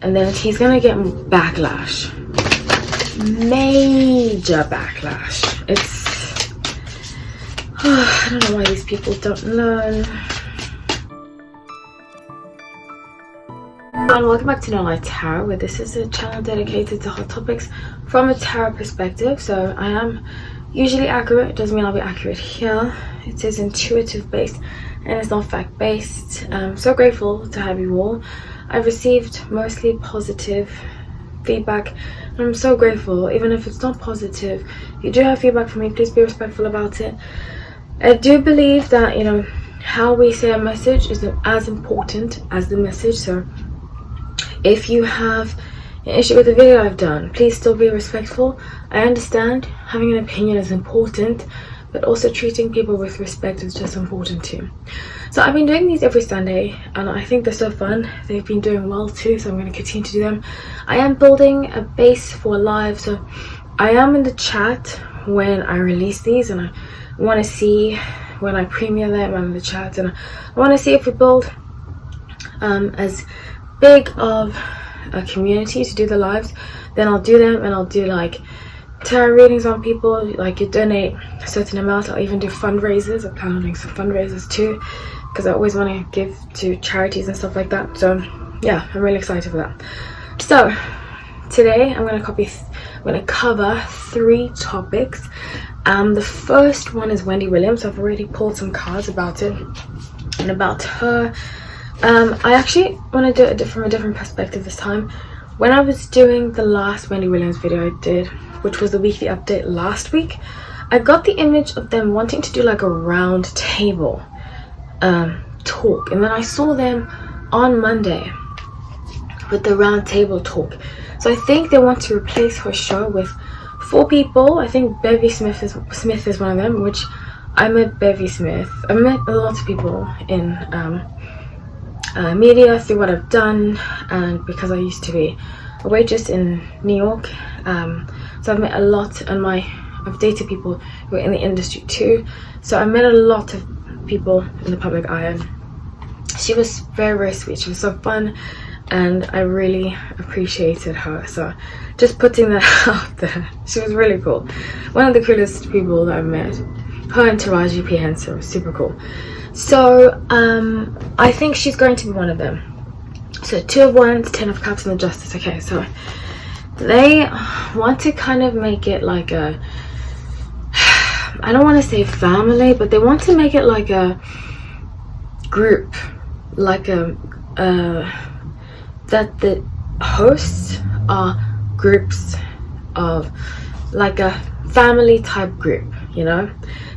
and then he's gonna get backlash, major backlash. It's I don't know why these people don't learn. And welcome back to No Light Tarot, where this is a channel dedicated to hot topics from a tarot perspective. So I am usually accurate. It doesn't mean I'll be accurate here. It is intuitive based and it's not fact based. I'm so grateful to have you all. I've received mostly positive feedback and I'm so grateful. Even if it's not positive, if you do have feedback for me, please be respectful about it. I do believe that, you know, how we say a message is as important as the message. So if you have an issue with the video I've done, please still be respectful. I understand having an opinion is important, but also treating people with respect is just important too. So I've been doing these every Sunday and I think they're so fun. They've been doing well too, so I'm going to continue to do them. I am building a base for live, so I am in the chat when I release these, and I want to see when I premiere them. I'm in the chat and I want to see if we build as big of a community to do the lives. Then I'll do them, and I'll do like tarot readings on people. Like, you donate a certain amount. I'll even do fundraisers. I plan on doing some fundraisers too, because I always want to give to charities and stuff like that. So yeah, I'm really excited for that. So today I'm going to cover 3 topics. The first one is Wendy Williams. I've already pulled some cards about it and about her. I actually want to do it from a different perspective this time. When I was doing the last Wendy Williams video I did, which was the weekly update last week, I got the image of them wanting to do like a round table talk, and then I saw them on Monday with the round table talk. So I think they want to replace her show with 4 people. I think Bevy Smith is one of them, which I met Bevy Smith. I met a lot of people in media through what I've done, and because I used to be a waitress in New York, so I've met a lot, and I've dated people who are in the industry too, so I met a lot of people in the public eye, and she was very, very sweet. She was so fun and I really appreciated her. So just putting that out there, she was really cool. One of the coolest people that I've met. Her and Taraji P. Henson was super cool. So I think she's going to be one of them. So 2 of Wands, 10 of Cups, and the Justice. Okay, so they want to kind of make it like a, I don't want to say family, but they want to make it like a group, like that the hosts are groups of like a family type group, you know,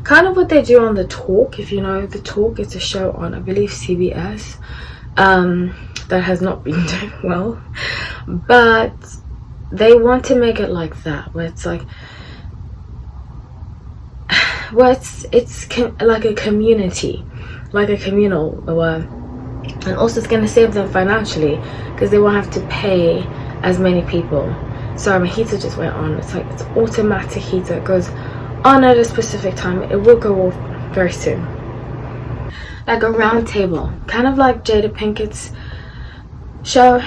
kind of what they do on The Talk. If you know The Talk, it's a show on, I believe, CBS that has not been doing well, but they want to make it like that, where it's like, where it's like a community, like a communal, and also it's going to save them financially because they won't have to pay as many people. Sorry, my heater just went on. It's like, it's automatic heater. It goes on at a specific time. It will go off very soon. Like a round table, kind of like Jada Pinkett's show,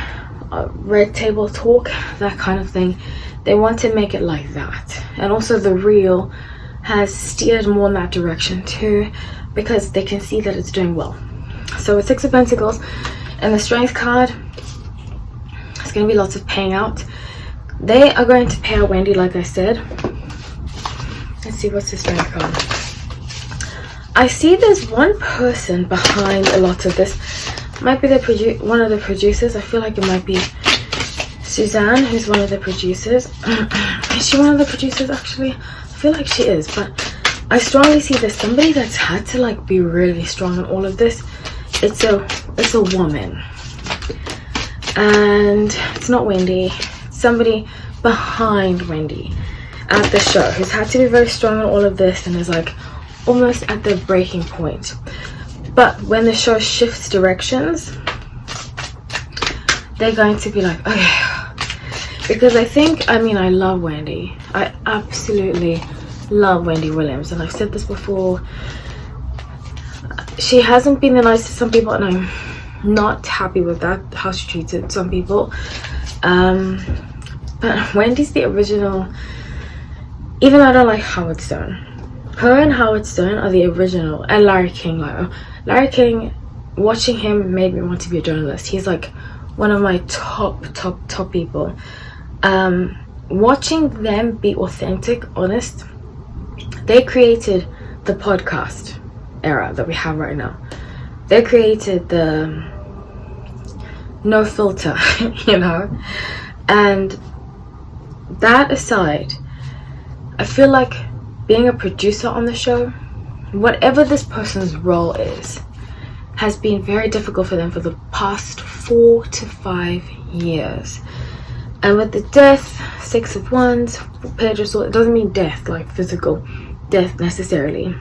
Red Table Talk, that kind of thing. They want to make it like that. And also the reel has steered more in that direction too, because they can see that it's doing well. So with 6 of Pentacles and the Strength card, it's going to be lots of paying out. They are going to pay out Wendy, like I said. Let's see, what's the Strength card? I see there's one person behind a lot of this. Might be one of the producers. I feel like it might be Suzanne, who's one of the producers. Is she one of the producers actually? I feel like she is, but I strongly see there's somebody that's had to like be really strong in all of this. It's a woman, and it's not Wendy. It's somebody behind Wendy at the show who's had to be very strong in all of this and is like almost at the breaking point. But when the show shifts directions, they're going to be like, okay, because I mean I love Wendy. I absolutely love Wendy Williams, and I've said this before. She hasn't been the nicest to some people, and I'm not happy with that, how she treated some people. But Wendy's the original. Even though I don't like Howard Stern, her and Howard Stern are the original. And Larry King, like Larry King, watching him made me want to be a journalist. He's like one of my top people. Watching them be authentic, honest, they created the podcast era that we have right now. They created the no filter, you know. And that aside, I feel like being a producer on the show, whatever this person's role is, has been very difficult for them for the past 4 to 5 years. And with the death, 6 of Wands, Page of Swords, it doesn't mean death, like physical death necessarily.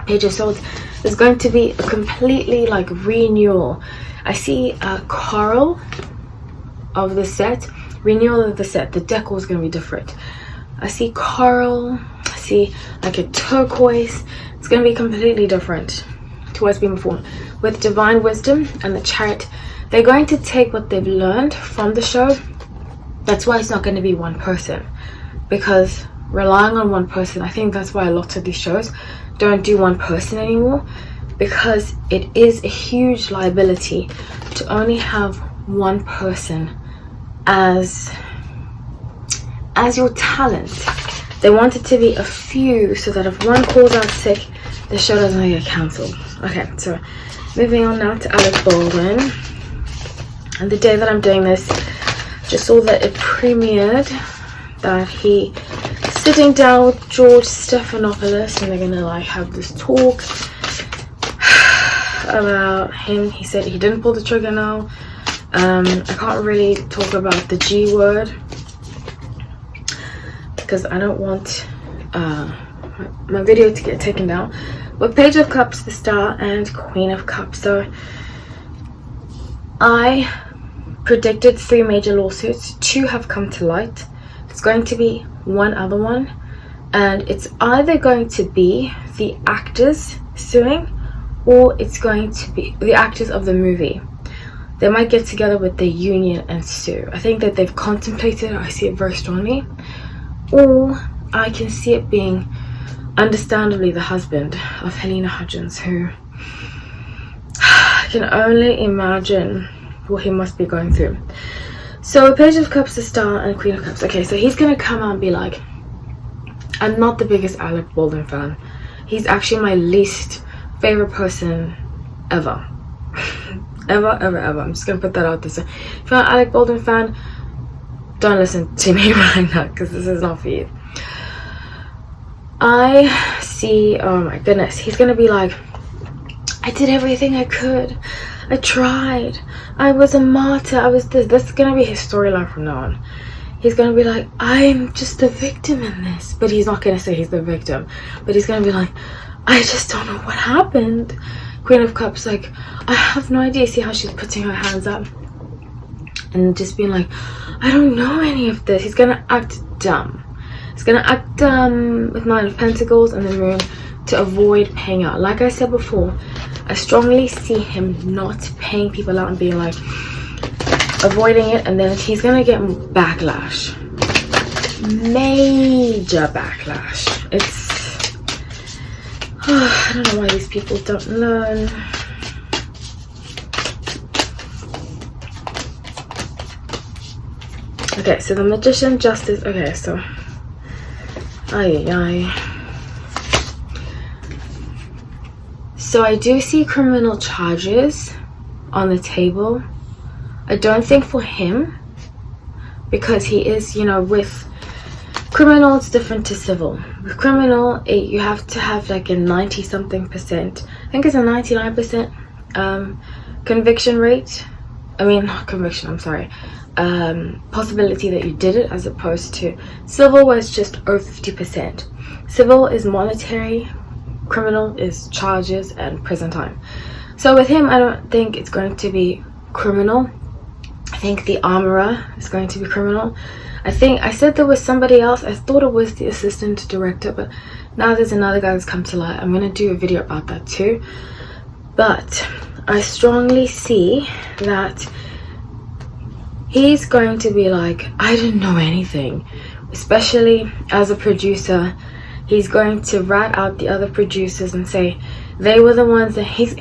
Page of Swords, there's going to be a completely like renewal. I see a coral of the set, renewal of the set. The decor is going to be different. I see coral, I see like a turquoise. It's going to be completely different to what it's been before. With Divine Wisdom and the Chariot, they're going to take what they've learned from the show. That's why it's not going to be one person, because relying on one person, I think that's why a lot of these shows don't do one person anymore, because it is a huge liability to only have one person as your talent. They want it to be a few, so that if one calls out sick, the show doesn't get cancelled. Okay, so moving on now to Alec Baldwin. And the day that I'm doing this, just saw that it premiered, that he sitting down with George Stephanopoulos, and they're gonna like have this talk about him. He said he didn't pull the trigger now. I can't really talk about the G word because I don't want my video to get taken down. But Page of Cups, the Star, and Queen of Cups. So I predicted 3 major lawsuits. 2 have come to light. It's going to be one other one, and it's either going to be the actors suing, or it's going to be the actors of the movie. They might get together with the union and sue. I think that they've contemplated it. I see it very strongly. Or I can see it being, understandably, the husband of Helena Hudgens, who I can only imagine what he must be going through. So Page of Cups, the Star, and Queen of Cups. Okay, so he's gonna come out and be like, I'm not the biggest Alec Baldwin fan. He's actually my least favorite person ever. ever. I'm just gonna put that out there. So if you're an Alec Baldwin fan, don't listen to me right now, because this is not for you. I see, oh my goodness, he's gonna be like, I did everything I could. I tried. I was a martyr. I was this. That's gonna be his storyline from now on. He's gonna be like, I'm just the victim in this. But he's not gonna say he's the victim. But he's gonna be like, I just don't know what happened. Queen of Cups, like, I have no idea. See how she's putting her hands up and just being like, I don't know any of this. He's gonna act dumb. He's gonna act dumb with 9 of Pentacles and the Moon to avoid paying out. Like I said before, I strongly see him not paying people out and being like, avoiding it, and then he's gonna get backlash. Major backlash. It's I don't know why these people don't learn. Okay, so the Magician, Justice. Okay, so so I do see criminal charges on the table. I don't think for him, because he is, you know, with criminal it's different to civil. With criminal, you have to have like a 90-something%. I think it's a 99% conviction rate. I mean, not conviction, I'm sorry. Possibility that you did it, as opposed to civil, where it's just over 50%. Civil is monetary, criminal is charges and prison time. So with him, I don't think it's going to be criminal. I think the armorer is going to be criminal. I think I said there was somebody else. I thought it was the assistant director, but now there's another guy that's come to light. I'm going to do a video about that too. But I strongly see that he's going to be like, I didn't know anything. Especially as a producer, he's going to rat out the other producers and say they were the ones that he's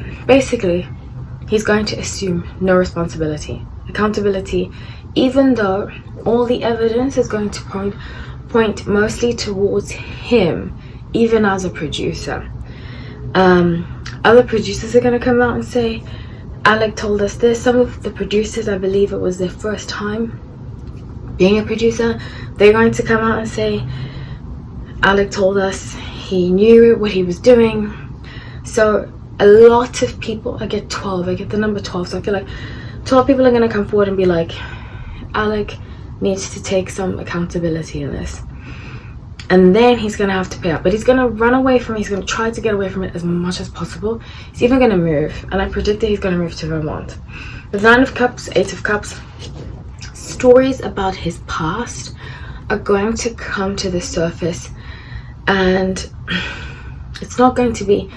going to assume no responsibility, accountability, even though all the evidence is going to point mostly towards him, even as a producer. Other producers are going to come out and say, Alec told us this. Some of the producers, I believe it was their first time being a producer, they're going to come out and say, Alec told us he knew what he was doing. So a lot of people, I get the number 12, so I feel like 12 people are going to come forward and be like, Alec needs to take some accountability in this. And then he's going to have to pay up, but he's going to run away from it. He's going to try to get away from it as much as possible. He's even going to move, and I predict that he's going to move to Vermont. The 9 of Cups, 8 of Cups, stories about his past are going to come to the surface, and it's not going to be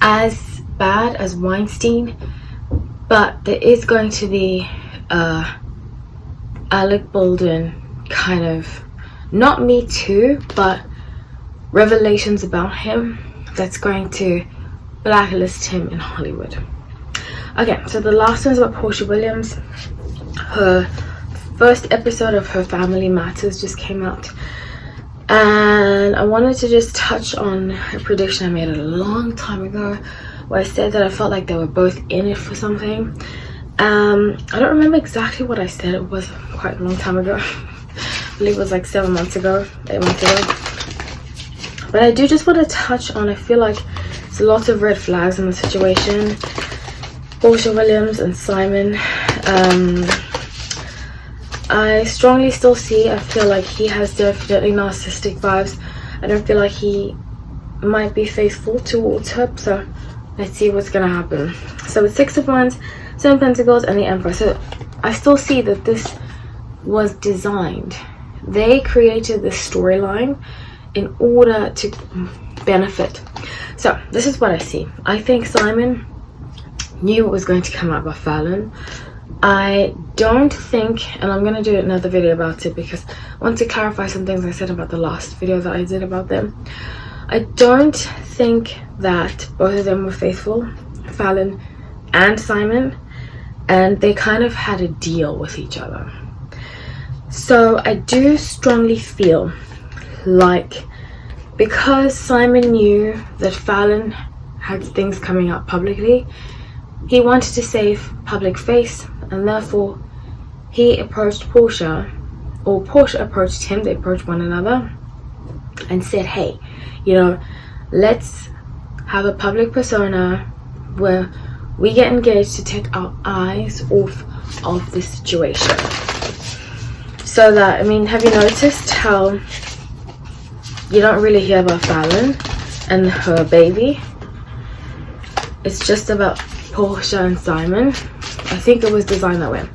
as bad as Weinstein, but there is going to be Alec Baldwin kind of, not Me Too, but revelations about him that's going to blacklist him in Hollywood. Okay, so the last one is about Porsha Williams. Her first episode of her Family Matters just came out, and I wanted to just touch on a prediction I made a long time ago where I said that I felt like they were both in it for something. I don't remember exactly what I said. It was quite a long time ago. I believe it was like 8 months ago. But I do just want to touch on, I feel like there's a lot of red flags in the situation. Porsha Williams and Simon. I strongly still see, I feel like he has definitely narcissistic vibes. I don't feel like he might be faithful towards her, so let's see what's gonna happen. So it's 6 of Wands, 7 of Pentacles, and the Emperor. So I still see that this was designed. They created this storyline in order to benefit. So this is what I see. I think Simon knew what was going to come out by Fallon. I don't think, and I'm going to do another video about it because I want to clarify some things I said about the last video that I did about them. I don't think that both of them were faithful, Fallon and Simon, and they kind of had a deal with each other. So I do strongly feel like because Simon knew that Fallon had things coming out publicly, he wanted to save public face, and therefore he approached Porsha, or Porsha approached him. They approached one another and said, hey, you know, let's have a public persona where we get engaged to take our eyes off of the situation. So that, I mean, have you noticed how you don't really hear about Fallon and her baby? It's just about Porsha and Simon. I think it was designed that way.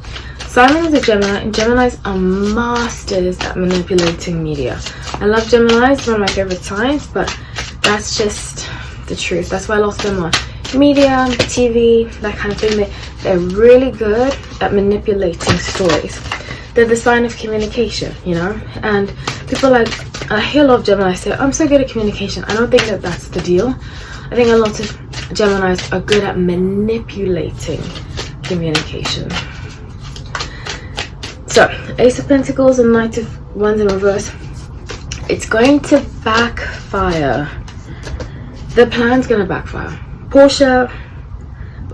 Simon is a Gemini, and Geminis are masters at manipulating media. I love Geminis, it's one of my favorite signs, but that's just the truth. That's why a lot of them are media, TV, that kind of thing. They're really good at manipulating stories. They're the sign of communication, you know, and people like, I hear a lot of Gemini say, I'm so good at communication. I don't think that that's the deal. I think a lot of Geminis are good at manipulating communication. So, Ace of Pentacles and Knight of Wands in reverse. It's going to backfire. The plan's going to backfire. Porsha,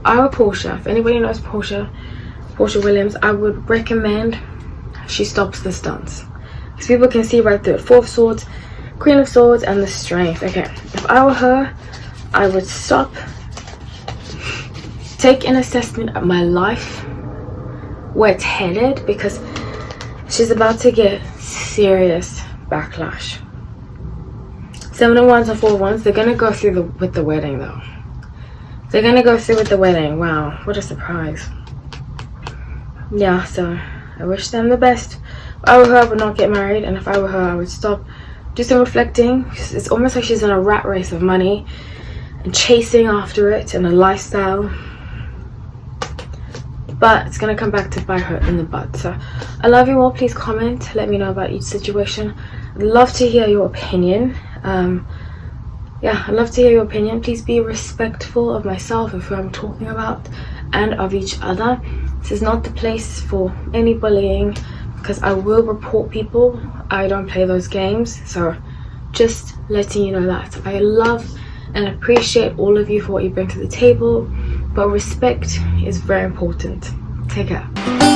our Porsha, if anybody knows Porsha Williams, I would recommend she stops the stunts. Because people can see right through it. 4 of Swords, Queen of Swords, and the Strength. Okay, if I were her, I would stop, take an assessment of my life, where it's headed, because she's about to get serious backlash. 7 of Wands and 4 of Wands, they're going to go through with the wedding though. They're going to go through with the wedding. Wow, what a surprise. Yeah, so I wish them the best. If I were her, I would not get married, and if I were her, I would stop, do some reflecting. It's almost like she's in a rat race of money and chasing after it and a lifestyle. but it's gonna come back to bite her in the butt. So I love you all. Please comment, let me know about each situation. I'd love to hear your opinion. Yeah, I'd love to hear your opinion. Please be respectful of myself and who I'm talking about, and of each other. This is not the place for any bullying, because I will report people. I don't play those games. So just letting you know that I love and appreciate all of you for what you bring to the table, but respect is very important. Take care.